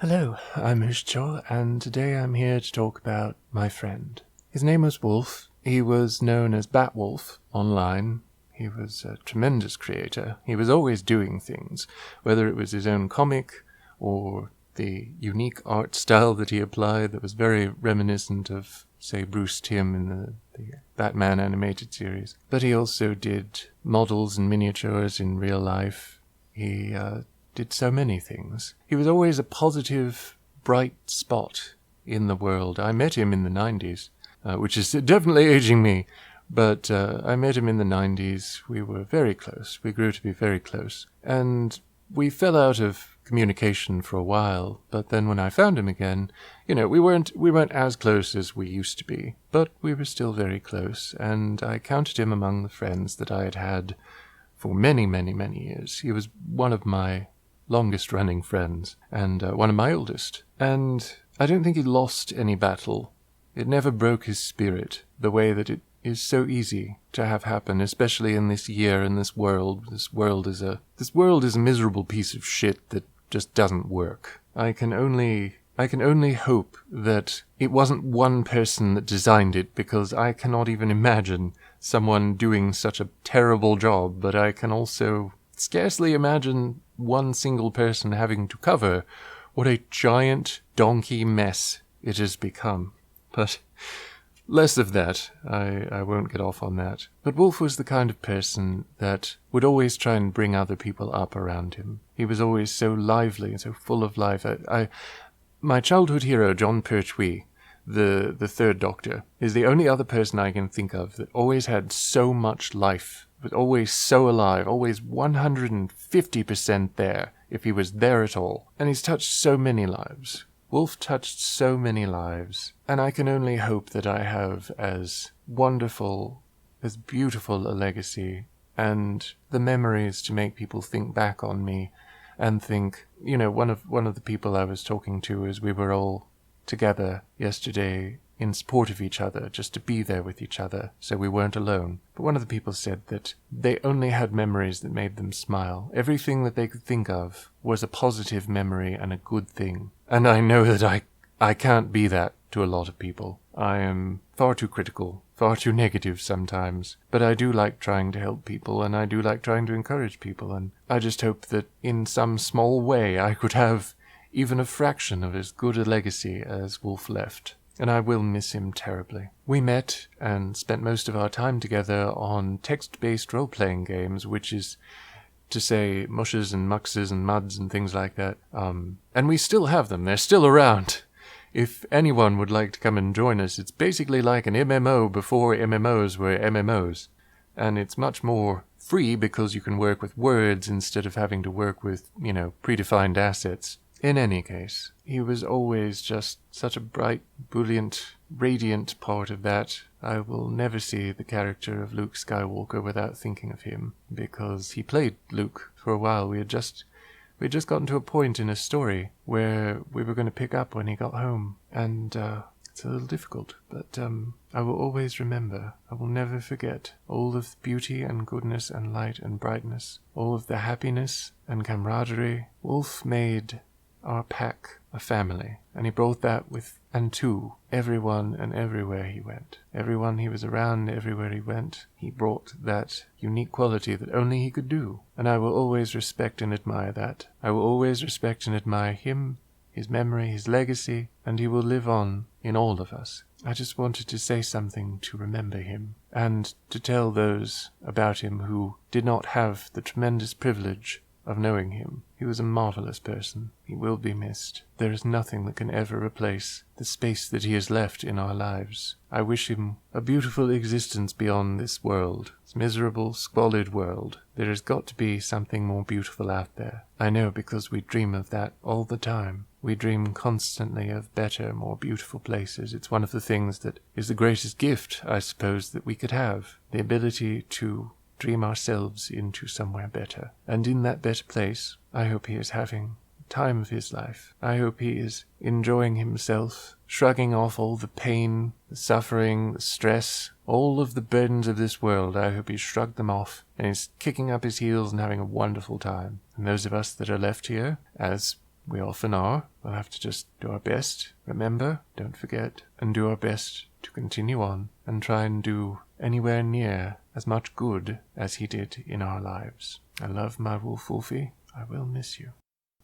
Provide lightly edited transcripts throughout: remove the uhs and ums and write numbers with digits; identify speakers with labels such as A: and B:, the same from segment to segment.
A: Hello, I'm Ushcho, and today I'm here to talk about my friend. His name was Wulf. He was known as Batwulf online. He was a tremendous creator. He was always doing things, whether it was his own comic or the unique art style that he applied that was very reminiscent of, say, Bruce Timm in the Batman animated series. But he also did models and miniatures in real life. He did so many things. He was always a positive, bright spot in the world. I met him in the 90s, which is definitely aging me, but I met him in the 90s. We were very close. We grew to be very close. And we fell out of communication for a while, but then when I found him again, we weren't as close as we used to be, but we were still very close, and I counted him among the friends that I had had for many, many, many years. He was one of my longest-running friends, and one of my oldest. And I don't think he lost any battle. It never broke his spirit, the way that it is so easy to have happen, especially in this year, in this world. This world is a miserable piece of shit that just doesn't work. I can only hope that it wasn't one person that designed it, because I cannot even imagine someone doing such a terrible job, but I can also scarcely imagine one single person having to cover what a giant donkey mess it has become. But less of that. I won't get off on that. But Wulf was the kind of person that would always try and bring other people up around him. He was always so lively and so full of life. My childhood hero, John Pertwee, the Third Doctor, is the only other person I can think of that always had so much life, but always so alive, always 150% there, if he was there at all. And he's touched so many lives. Wulf touched so many lives, and I can only hope that I have as wonderful, as beautiful a legacy, and the memories to make people think back on me and think, one of the people I was talking to as we were all together yesterday in support of each other, just to be there with each other, so we weren't alone. But one of the people said that they only had memories that made them smile. Everything that they could think of was a positive memory and a good thing. And I know that I can't be that to a lot of people. I am far too critical, far too negative sometimes. But I do like trying to help people, and I do like trying to encourage people, and I just hope that in some small way I could have even a fraction of as good a legacy as Wulf left. And I will miss him terribly. We met and spent most of our time together on text-based role-playing games, which is to say mushes and muxes and muds and things like that. And we still have them. They're still around. If anyone would like to come and join us, it's basically like an MMO before MMOs were MMOs. And it's much more free because you can work with words instead of having to work with, predefined assets. In any case, he was always just such a bright, brilliant, radiant part of that. I will never see the character of Luke Skywalker without thinking of him, because he played Luke for a while. We had just gotten to a point in a story where we were going to pick up when he got home, and it's a little difficult, but I will always remember, I will never forget all of the beauty and goodness and light and brightness, all of the happiness and camaraderie. Wulf made our pack a family, and he brought that to everyone and everywhere he went. Everyone he was around, everywhere he went, he brought that unique quality that only he could do. And I will always respect and admire that. I will always respect and admire him, his memory, his legacy, and he will live on in all of us. I just wanted to say something to remember him, and to tell those about him who did not have the tremendous privilege of knowing him. He was a marvelous person. He will be missed. There is nothing that can ever replace the space that he has left in our lives. I wish him a beautiful existence beyond this world, this miserable, squalid world. There has got to be something more beautiful out there. I know, because we dream of that all the time. We dream constantly of better, more beautiful places. It's one of the things that is the greatest gift, I suppose, that we could have. The ability to dream ourselves into somewhere better. And in that better place, I hope he is having the time of his life. I hope he is enjoying himself, shrugging off all the pain, the suffering, the stress, all of the burdens of this world. I hope he's shrugged them off and is kicking up his heels and having a wonderful time. And those of us that are left here, as We often are. We'll have to just do our best. Remember, don't forget, and do our best to continue on and try and do anywhere near as much good as he did in our lives. I love my Wolfie. I will miss you.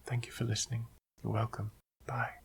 A: Thank you for listening. You're welcome. Bye.